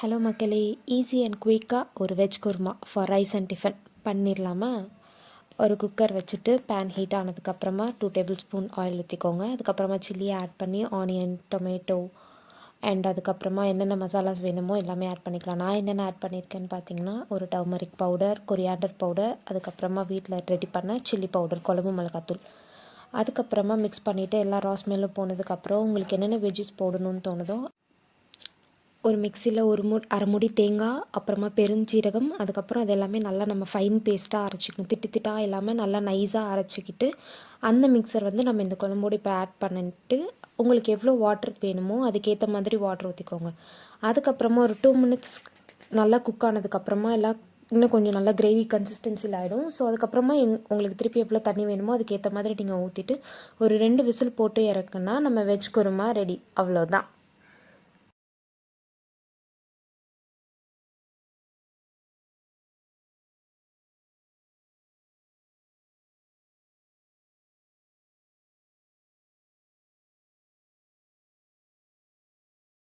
Hello மக்களே, easy and குயிக்காக ஒரு veg kurma for rice and tiffin பண்ணிடலாமா? ஒரு குக்கர் வச்சுட்டு பேன் ஹீட் ஆனதுக்கப்புறமா 2 டேபிள் ஸ்பூன் ஆயில் ஊற்றிக்கோங்க. அதுக்கப்புறமா சில்லி ஆட் பண்ணி ஆனியன், டொமேட்டோ அண்ட் அதுக்கப்புறமா என்னென்ன மசாலாஸ் வேணுமோ எல்லாமே ஆட் பண்ணிக்கலாம். நான் என்னென்ன ஆட் பண்ணியிருக்கேன்னு பார்த்தீங்கன்னா, ஒரு டர்மரிக் பவுடர், கொரியாண்டர் பவுடர், அதுக்கப்புறமா வீட்டில் ரெடி பண்ண சில்லி பவுடர், குழம்பு மிளகாத்தூள். அதுக்கப்புறமா மிக்ஸ் பண்ணிவிட்டு எல்லா ரா ஸ்மெல்லும் போனதுக்கப்புறம் உங்களுக்கு என்னென்ன வெஜ்ஜஸ் போடணும்னு தோணுதோ ஒரு மிக்சியில் அரை மூடி தேங்காய், அப்புறமா பெருஞ்சீரகம், அதுக்கப்புறம் அது எல்லாமே நல்லா நம்ம ஃபைன் பேஸ்ட்டாக அரைச்சிக்கணும். திட்டாக இல்லாமல் நல்லா நைஸாக அரைச்சிக்கிட்டு அந்த மிக்சர் நம்ம இந்த குழம்போடு இப்போ ஆட் பண்ணிட்டு உங்களுக்கு எவ்வளோ வாட்டர் வேணுமோ அதுக்கேற்ற மாதிரி வாட்டர் ஊற்றிக்கோங்க. அதுக்கப்புறமா ஒரு 2 மினிட்ஸ் நல்லா குக் ஆனதுக்கப்புறமா எல்லாம் இன்னும் கொஞ்சம் நல்லா கிரேவி கன்சிஸ்டன்சியில் ஆகிடும். ஸோ அதுக்கப்புறமா உங்களுக்கு திருப்பி எவ்வளோ தண்ணி வேணுமோ அதுக்கேற்ற மாதிரி நீங்கள் ஊற்றிட்டு ஒரு 2 விசில் போட்டு இறக்குனா நம்ம வெஜ் குருமா ரெடி. அவ்வளோதான்.